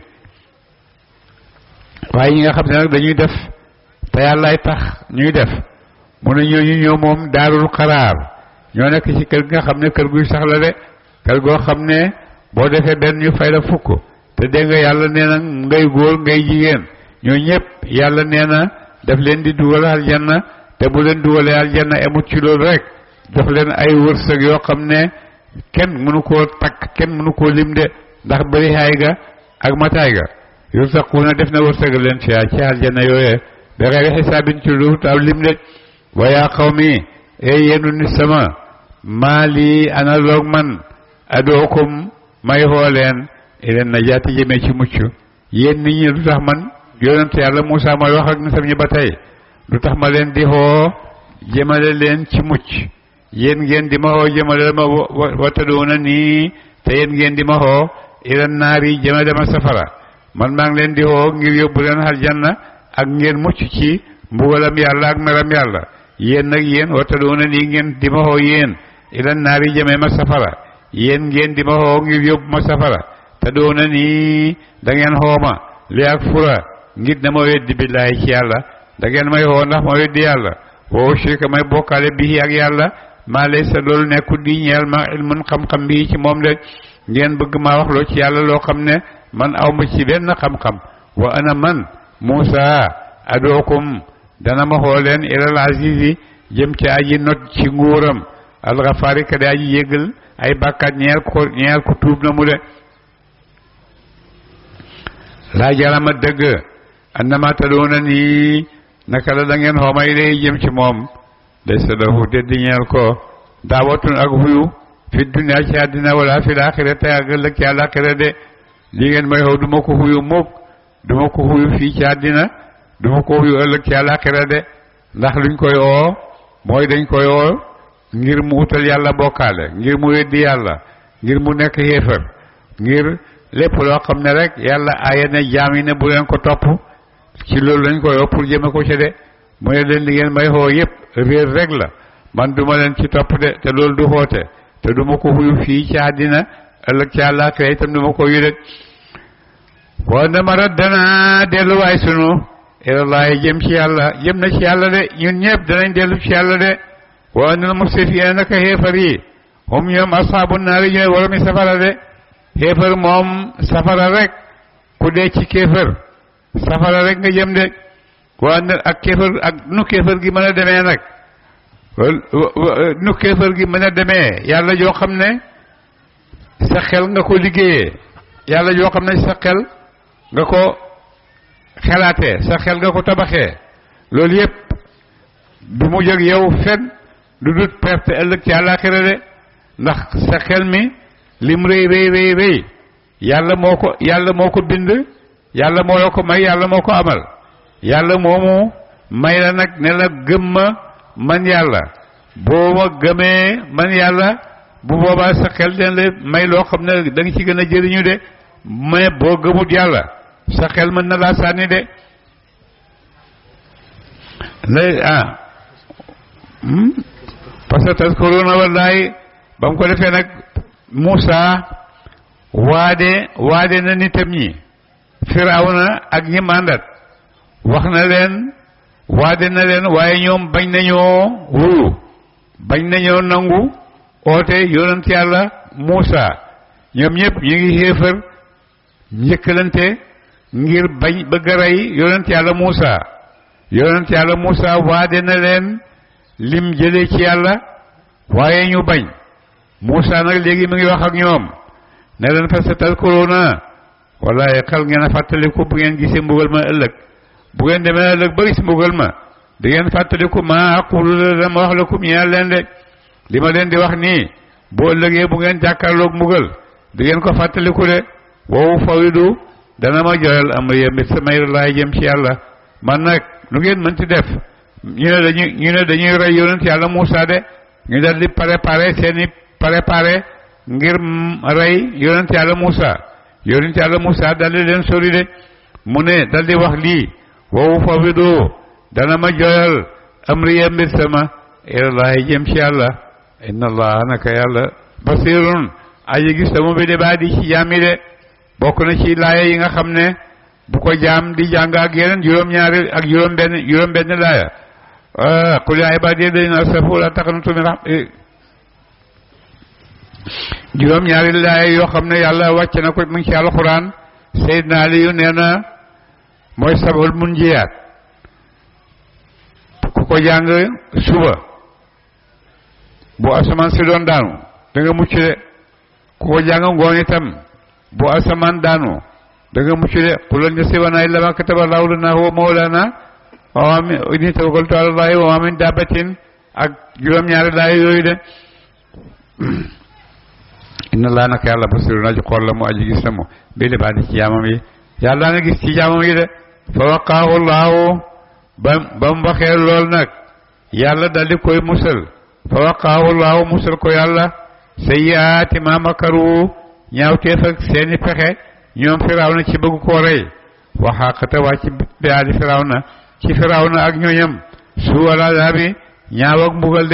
waaye ñi nga xam ne nag dañuy def te yàllaay tax ñuy def mu ne ñooñu ñoo moom daarul xaraar ñoo nekk ci kër gi nga xam ne kër guy sax la de kër goo xam ne boo defee benn ñu fay la fukk te dégg nga yàlla nee na ngay góor ngay jigéen ñoo ñëpp yàlla nee na daf leen di dugal aljanna te bu leen dugalee aljanna emut ci loolu rek jox leen ay wërsëg yoo xam ne kenn mënu koo takk kenn mënu koo lim de ndax bëri xaay ga ak mataay ga yursaquuna def na wërsëgal leen fiyaa ci aljanna yooyee bi xayri xisaabin ci lu aw lim de wa yaa qawmi yéenu nit sama maa lii ana loog man adookum may xoo leen ileen najaati jëmee ci mucc yéen nit ñi lu tax man yonent yàlla Muusaa mooy wax ak nisam ñi ba tey lu tax ma leen di xoo jëmale leen ci mucc yéen ngeen di ma xoo jëmale ma watadoona nii te yéen ngeen di ma xoo ileen naari jëmale ma safara man maa ngi leen di xoo ngir yóbbu leen aljanna ak ngeen mucc ci mbugalam yàlla ak meram yàlla yéen nag yéen watadoona nii ngeen di ma xoo yéen ileen naari jëmee ma safara yéen ngeen di ma xoo ngir yóbbu ma safara te doona nii da ngeen xoo ma li ak fura ngir na ma weddi billaahi ci yàlla da ngeen may xoo ndax ma weddi yàlla woo shirka may bokkaale bii ak yàlla maa laysa loolu nekkul di ñeel ma ilmun xam-xam bii ci moom de ngeen bëgg maa wax loo ci yàlla loo xam ne man aw ma ci benn xam-xam wa ana man Muusaa adookum dana ma xoo leen ilal azizi jëm ci aji not ci nguuram alxafaari ka di aji yëgal ay bàkkaat ñeel ko tuub na mu de laa jarama dëgg annama tadoona nii naka la da ngeen xoomay lay jëm ci moom day sa lahu deddi ñeel ko daawatun ak xuyu fi dunya ci àddina wala fi laaxira te ak ëllëg ci àllaaxira de li ngeen may xaw duma ko xuyu mukk duma ko xuyu fii ci àddina duma ko xuyu ëllëg ci àllaaxira de ndax luñ koy oo mooy dañ koy oo ngir mu utal yàlla bokkaale ngir mu weddi yàlla ngir mu nekk xéefar ngir lépp loo xam ne rek yàlla aaya ne jaam yi ne bu leen ko topp ci loolu lañ koy oo pour jëme ko ci de mu ne leen li ngeen may xoo yëpp réer rek la man duma leen ci topp de te loolu du xoote te duma ko xuyu fii ci àddina ëllëg ci àllaaxira itam duma ko yu de wa na ma raddana delluwaay sunu ilallahi jëm ci yàlla jëm na ci yàlla de ñun ñëpp danañ dellu ci yàlla de wa anal musrifiina naka xéefar yi hum ñoom asxaabu naari ñooy woromi safara de xéefar moom safara rek ku dee ci kéefar safara rek nga jëm de waa ak kéefar ak nu kéefar gi mën a demee nag nu kéefar gi mën a demee yàlla joo xam ne sa xel nga ko liggéeyee yàlla joo xam ne sa xel nga ko xelaatee sa xel nga ko tabaxee loolu yépp du mu jóg yow fen du dut perte ëllëg ci àllaaxira de ndax sa xel mi lim rëy rëy rëy yàlla moo ko bind yàlla moo la ko may yàlla moo ko amal yàlla moomu may la nag ne la gëm ma man yàlla boo ma gëmee man yàlla bu boobaa sa xel den la may loo xam ne da nga ci gën a jëriñu de mais boo gëmut yàlla sa xel mën na laa sànni de lay parce que tazkuruna wallahi ba mu ko defee nag Muusa waade na nitam ñi Firawna ak ñi màndat wax na leen waade na leen waaye ñoom bañ nañoo wuyu bañ nañoo nangu oote yonent yàlla Muusa ñoom ñëpp ñu ngi xéefar njëkkalante ngir bañ bëgg a rey yonent yàlla Muusa waade na leen lim jëlee ci yàlla waaye ñu bañ Muusa nag léegi mi ngi wax ak ñoom ne leen fa satadkuruuna wallahi xel ngeen a fàttaliku bu ngeen gisee mbugal ma ëllëg bu ngeen demee ëllëg ba gis mbugal ma di ngeen fàttaliku maa aqulu la dama wax lakum ñeel leen de li ma leen di wax nii boo ëllëgee bu ngeen jàkkaarloog mbugal di ngeen ko fàttaliku de woowu fawidu dana ma joyal am yéen samay laay jëm ci yàlla man nag lu ngeen mën ci def ñu ne dañuy rey yonent yàlla Muusa de ñu dal di préparé ngir rey yonent yàlla Muusa dal di leen sori de mu ne dal di wax lii woowu fawidu dana ma joyal amriya mbir sama ilallahi jëm ci yàlla inna allaha naka yàlla basirun aji gis sama bi de baa di ci jaam yi de bokk na ci laaya yi nga xam ne bu ko jaam di jàng ak yeneen juróom-ñaari ak juróom-benn laaya qul yaa ibaadiya alladhiina asrafu laa taqnatu min rahmatillah juróom-ñaari laaya yoo xam ne yàlla wàcc na ko mu ngi ci alxuraan Seydina Aliyu nee na mooy sab'ul munjiyaat ku ko jàng suba bu asamaan si doon daanu da nga mucc de ku ko jàng ngoon itam bu asamaan daanu da nga mucc de qul lan yusiibanaa illaa maa kataba Allaahu lanaa huwa mawlaanaa wa maa inni tawakkaltu alaa Allaahi wa maa min daabbatin ak juróom-ñaari laaya yooyu de inna Allaaha naka yàlla basiirun aji xool la mu aji gis la mu bil ibaadi ci jaamam yi yàlla nga gis ci jaamam yi de fa waqaahu Allaahu ba mu waxee lool nag yàlla daldi koy musal fa waqaahu Allaahu musal ko yàlla sayyi'aati maa makaru ñaawteef ak seeni pexe ñoom Firawna ci bëgg koo rey waxaaqata wàcc bi aali Firawna ci Firawna ak ñooñam suu'al azaabi ñaaw ak mbugal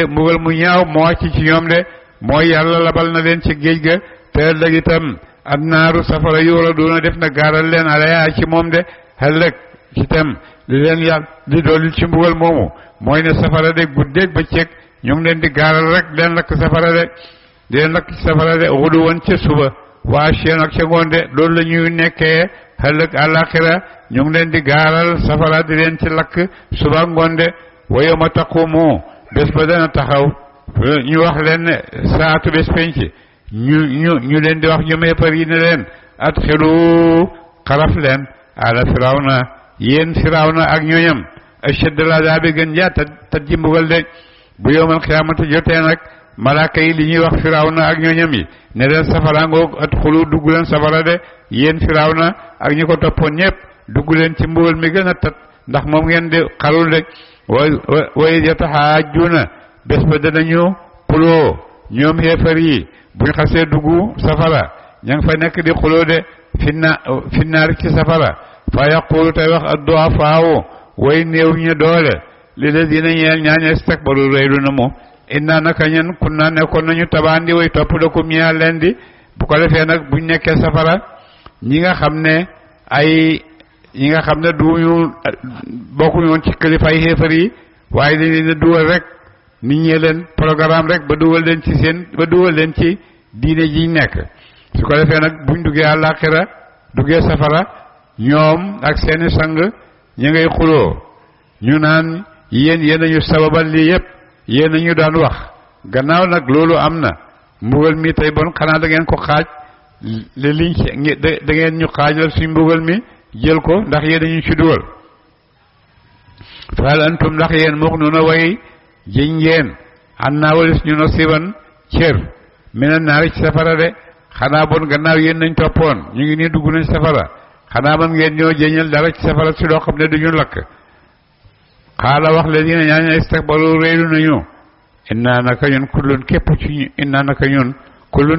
mu ñaaw moo wàcc ci ñoom de mooy yàlla labal na leen ci géej ga te ëllëg itam annaaru safara yuuraduuna def na gaaral leen alayha ci moom de ëllëg itam li leen yàlla di dolli ci mbugal moomu mooy ne safara de guddeeg bëccëg ñu ngi leen di gaaral rek leen lakk safara de di leen lakk safara de xudu woon ca suba waa seen ak ca ngoon de loolu la ñuy nekkee ëllëg àllaaxira ñu ngi leen di gaaral safara di leen ci lakk suba ngoon de wa yawma taqumu bés ba dana taxaw ñu wax leen ne saatu bés penc ñu leen di wax ñu meepar yi ne leen adxilu xaraf leen ala Firawna yéen Firawna ak ñooñam ashaddal azaabi gën jaa tat ji mbugal de bu yawmal qiyaamati jotee nag malaaka yi li ñuy wax Firawna ak ñooñam yi ne leen safara ngoog adxulu dugg leen safara de yéen Firawna ak ñi ko toppoon ñëpp dugg leen ci mbugal mi gën a tat ndax moom ngeen di xarul de wa yatahaajjuuna bés ba danañu xuloo ñoom xeefar yi buñ xasee dugg safara ña ngi fa nekk di xuloo de finnaar ci safara fa yaqulu tey wax ad-du'afaa'u way néew ñu doole li ladina ñeel ñaaña istakbaru rëylu na mu inna naka ñen kunna nekkoon nañu tabaandi way topp lakum ñeel leen di bu ko defee nag buñ nekkee safara ñi nga xam ne duñu bokkuñu woon ci kilifay xéefar yi waaye dañ leen a dugal rek nit ñi leen programme rek ba dugal leen ci diine ji nekk su ko defee nag buñ duggee àllaaxira duggee safara ñoom ak seeni sang ñu ngay xuloo ñu naan yéen nañu sababal lii yépp yéen nañu daan wax gannaaw nag loolu am na mbugal mi tey bon xanaa da ngeen ko xaaj liñ da ngeen ñu xaajal suñ mbugal mi jël ko ndax yéen ñu ci dugal fahal antum ndax yéen muxnuuna way jiñ ngeen an naa walis ñu nasiban cër mina naari ci safara de xanaa bon gannaaw yéen nañ toppoon ñu ngi nii dugg nañ safara xanaa man ngeen ñoo jëñal dara ci safara si loo xam ne duñu lakk xaala wax leen dina ñaaña istakbaru réylu nañu innaa naka ñun kullun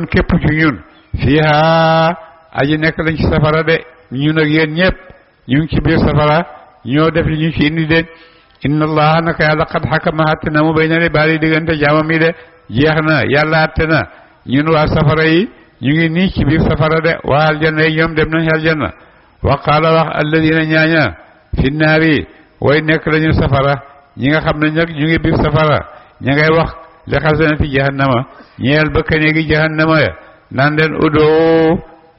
képp ci ñun fiiha aji nekk lañ ci safara de ñun ak yéen ñëpp ñu ngi ci biir safara ñoo def li ñu ci indi de inna allaha naka yàlla xad xakama àtte na mu bayna ibaadi diggante jaamam yi de jeex na yàlla àtte na ñun waa safara yi ñu ngi nii ci biir safara de waa aljanna yi ñoom dem nañ aljanna wa qaala wax alladina ñaaña fi naari way nekk lañu safara ñi nga xam ne nag ñu ngi biir safara ña ngay wax li xasanati jahannama ñeel ba kaneegi jahannama ya naan leen udoo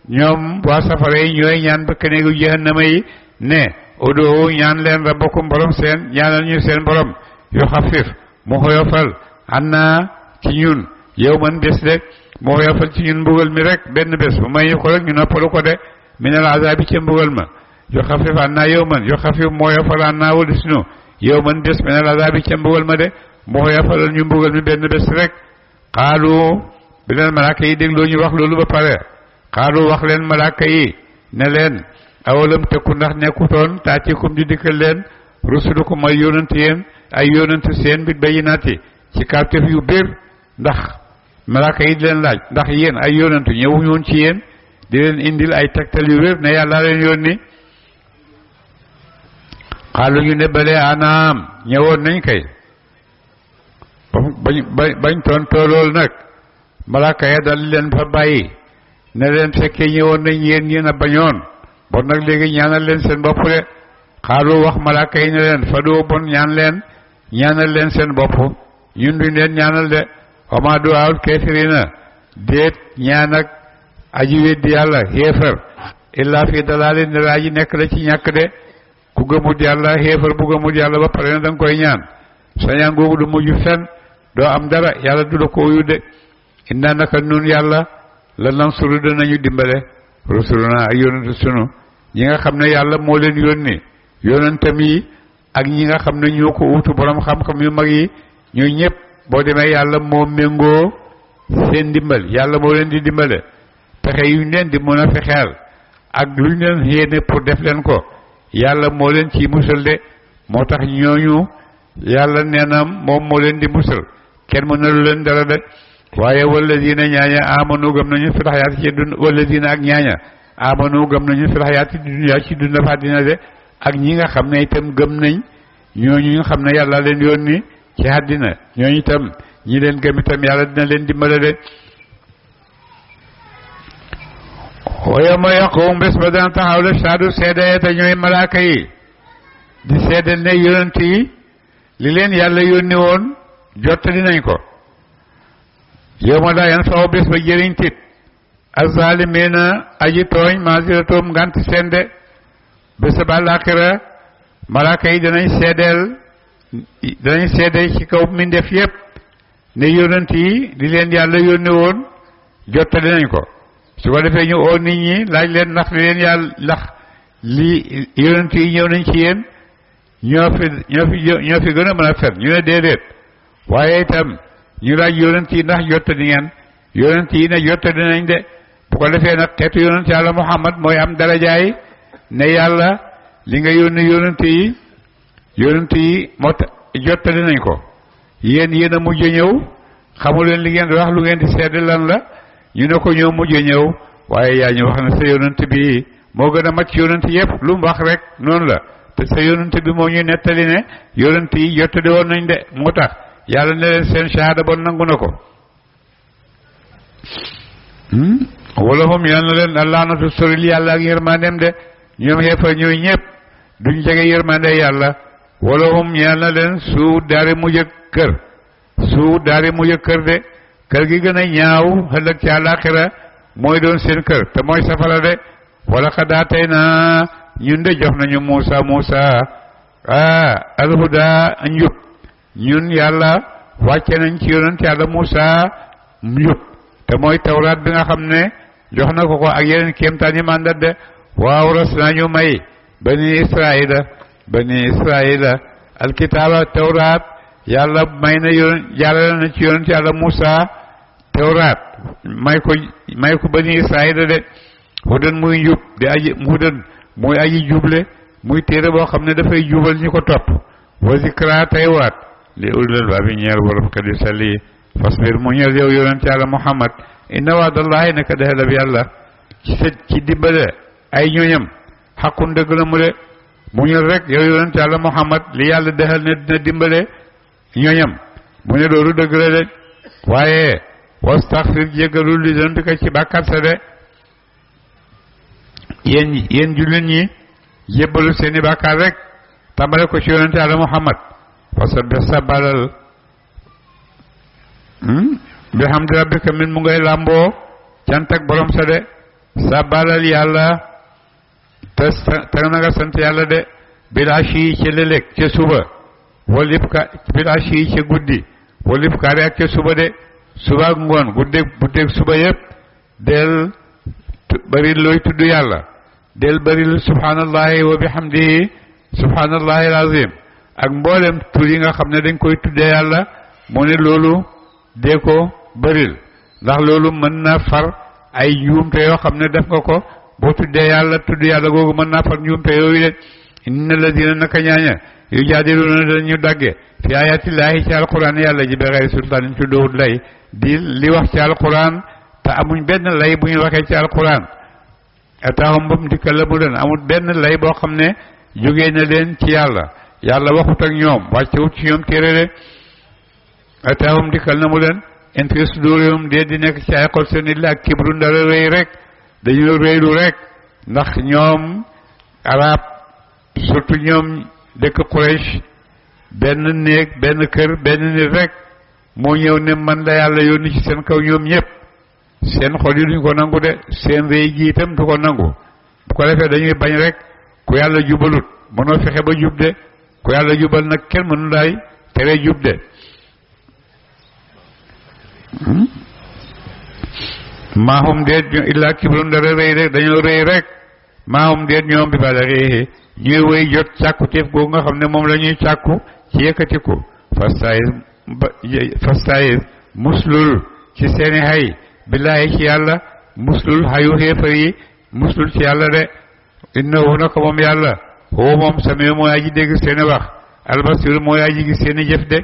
ñoom waa safara yi ñooy ñaan ba kaneegi jahannama yi ne udoo ñaan leen rabbakum borom seen ñaanal ñu seen borom yu xafif mu xoyofal anna ci ñun yow man bés de mu xoyofal ci ñun mbugal mi rek benn bés bu may ñu ko rek ñu noppalu ko de minal azabi ca mbugal ma yu xafif anna yow man yu xafif mu xoyofal anna walis nu yow man bés minal azabi ca mbugal ma de mu xoyofalal ñu mbugal mi benn bés rek xaalu bi leen malaaka yi dégloo ñu wax loolu ba pare xaalu wax leen malaaka yi ne leen awalam tëkku ndax nekkutoon taatikum di dikkal leen rusulukum ay yónant yéen ay yónant seen bi bayinaati ci kawtef yu biir ndax malaaka yi di leen laaj ndax yéen ay yónant ñëwuñu woon ci yéen di leen indil ay tegtal yu wér ne yàlla leen yónni xaalu ñu ne balee anaam ñëwoon nañ kay bañ tontoo loolu nag malaaka ya dal leen fa bàyyi ne leen fekkee ñëwoon nañ yéen a bañoon bon nag léegi ñaanal leen seen bopp de xaalu wax malaaka yi ne leen fa doo bon ñaanal leen seen bopp ñun duñ leen ñaanal de wama duwaawul kaafiriina déet ñaan ak aji weddi yàlla xéefar illaa fi dalaalin ne aji nekk la ci ñàkk de ku gëmut yàlla xéefar bu gëmut yàlla ba pare na danga koy ñaan sa ñaan googu du mujj fen doo am dara yàlla du la ko wuyu de inna naka nun yàlla la nansuru danañu dimbale rusuluna ak yonent sunu ñi nga xam ne yàlla moo leen yónni yonentam yi ak ñi nga xam ne ñoo ko uutu borom xam-xam yu mag yi ñooy ñëpp boo demee yàlla moo méngoo seen dimbal yàlla moo leen di dimbale pexe yuñ leen di mën a fexeel ak luñ leen yéene pour def leen ko yàlla moo leen ciy musal de moo tax ñooñu yàlla nee na moom moo leen di musal kenn mënalu leen dara de waaye walladina ñaaña amanu gëm nañu fi xayaati ci dund walladina ak ñaaña amanu gëm nañu fi xayaati dunya ci dund fa dina de ak ñi nga xam ne itam gëm nañ ñooñu nga xam ne yàlla leen yónni ci àddina ñooñu itam ñi leen gëm itam yàlla dina leen dimbale de wa yawma yaqumu bés ba dana taxaw la saadu seede te ñooy malaaka yi di seede ne yonent yi li leen yàlla yónni woon jottali nañ ko yawma laa yanfa'u bés ba jëriñ tit az-zaalimiina aji tooñ maasiratoom ngant seen de bés ba àllaaxira malaaka yi danañ seedeel ci kaw mbindeef yépp ne yonent yi li leen yàlla yónni woon jottali nañ ko su ko defee ñu oo nit ñi laaj leen ndax li leen yàlla ndax li yonent yi ñëw nañ ci yéen ñoo fi gën a mën a fen ñu ne déedéet waaye itam ñu laaj yonent yi ndax jottali ngeen yonent yi ne jottali nañ de bu ko defee nag xeetu yonent yàlla Muhammad mooy am darajaay ne yàlla li nga yónni yonent yi moo tax jottali nañ ko yéen a mujj ñëw xamu leen li ngeen di wax lu ngeen di seede lan la ñu ne ko ñëw mujj ñëw waaye yaa ñu wax ne sa yonent bi moo gën a mat ci yonent yëpp lu mu wax rek noonu la te sa yonent bi moo ñu nettali ne yonent yi jottali woon nañ de moo tax yàlla ne leen seen shahada bon nangu na ko wala hum yal na leen allaanatu soril yàlla ak yërmandeem de ñoom xeefa ñooy ñëpp duñ jege yërmande yàlla wala hum yal na leen suu daari mujj kër de kër gi gën a ñaaw ëllëg ci àllaaxira mooy doon seen kër te mooy safara de wala xadaatay naa ñun de jox nañu Muusa alhuda njub ñun yàlla wàcce nañ ci yonent yàlla Muusa njub te mooy tawraat bi nga xam ne jox na ko ak yeneen kéemtaan yi mandat de waaw ras nañu may bani israila alkitaaba tawraat yàlla may na jàllale na ci yonent yàlla Muusa tawraat may ko bani Israayila de hudan muy njub di aji hudan muy aji juble muy téere boo xam ne dafay jubal ñi ko topp wa zikra tey waat li ulil albaabi ñeel borom xel yu sell yi fasbir mu ñeel yow yonent yàlla Muhammad inna waadallahi naka dexelab yàlla ci dimbale ay ñooñam xaqun dëgg la mu de mu ñëw rek yow yonent yàlla Muhammad li yàlla dexal ne dina dimbale ñooñam mu ne loolu dëgg la de waaye wastaxfir jéggalul li doon ko ci bàkkaat sa de yéen jullit ñi jébbalu seeni bàkkaat rek tàmbale ko ci yonent yàlla Muhammad fasabbih sabalal bihamdi rabbika min mu ngay làmboo cant ak borom sa de sabalal yàlla te na nga sant yàlla de bilaashi ca lëlëg ca suba walib ka bilaashi ca guddi walib kaari ak ca suba de suba ak ngoon guddeeg suba yëpp del bari looy tudd yàlla del bari subhanallahi wa bihamdihi subhanallahi alazim ak mboolem tur yi nga xam ne dañ koy tuddee yàlla mu ne loolu dee ko bëril ndax loolu mën na far ay njuumte yoo xam ne def nga ko boo tuddee yàlla tudd yàlla googu mën naa far njuumte yooyu de inna ladina naka ñaaña yu jaadiluna dañu dagge fi ayatillahi ci alquran yàlla ji bi xayri sultaanin ci dowut lay di li wax ci alquran te amuñ benn lay bu ñu waxee ci alquran ataahum bam dikkal la mu leen amul benn lay boo xam ne jógee na leen ci yàlla waxut ak ñoom wàccewut ci ñoom téere de ataahum dikkal na mu leen inti sudurihum dee di nekk ci ay xol seen illa ak kibru ndara rëy rek dañu rëylu rek ndax ñoom arab surtout ñoom dëkk Quraysh benn néeg benn kër benn nit rek moo ñëw ne man la yàlla yónni ci seen kaw ñoom ñëpp seen xol yi duñ ko nangu de seen rëy gi itam du ko nangu bu ko defee dañuy bañ rek ku yàlla jubalut mënoo fexe ba jub de ku yàlla jubal nag kenn mënu laay tere jub de maahum deet illaa kibrun dara rëy rek dañoo rëy rek maahum deet ñoom bi bala réexi ñuy wéy jot càkku téef googu nga xam ne moom la ñuy càkku ci yëkkatiku fastayis muslul ci seeni xay billaahi ci yàlla muslul xayu xéefar yi muslul ci yàlla de innahu naka moom yàlla huwa moom sami mooy aji dégg seeni wax albasir mooy aji gis seeni jëf de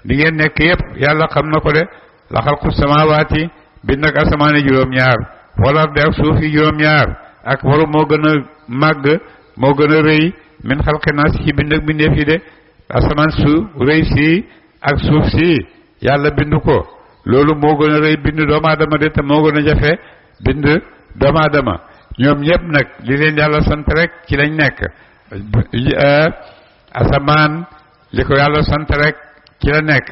di ngeen nekk yépp yàlla xam na ko de la xalqu samawaati bind ak asamaani juróom-ñaar wala ardi ak suuf yi juróom-ñaar ak waru moo gën a màgg moo gën a rëy min xalqi naas ci bind ak bindeef yi de asamaan su rëy si ak suuf si yàlla bind ko loolu moo gën a rëy bind doomu aadama de te moo gën a jafe bind doomu aadama ñoom ñëpp nag li leen yàlla sant rek ci lañ nekk asamaan li ko yàlla sant rek ci la nekk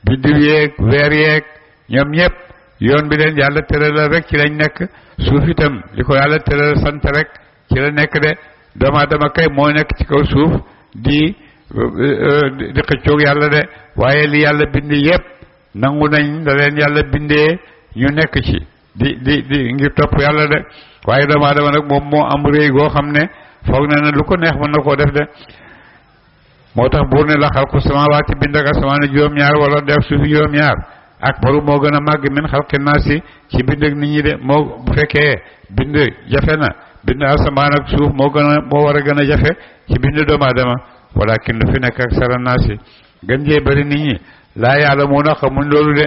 biddiw yeeg weer yeeg ñoom ñëpp yoon bi leen yàlla tëralal rek ci lañ nekk suuf itam li ko yàlla tëralal sant rek ci la nekk de doomu aadama kay moo nekk ci kaw suuf di xëccoog yàlla de waaye li yàlla bind yëpp nangu nañ da leen yàlla bindee ñu nekk ci di ngir topp yàlla de waaye doomu aadama nag moom moo am réy goo xam ne foog na ne lu ko neex mën na koo def de moo tax buur ne la xalqu samaawaati bind ak asamaani juróom-ñaar wala def suufi juróom-ñaar ak baru moo gën a màgg min xalqi naasi ci bind ak nit ñi de moo bu fekkee bind jafe na bind asamaan ak suuf moo war a gën a jafe ci bind doomu aadama walakin lu fi nekk ak sara naasi gën jee bari nit ñi laa yaalamuuna xamuñ loolu de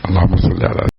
allahumma salli ala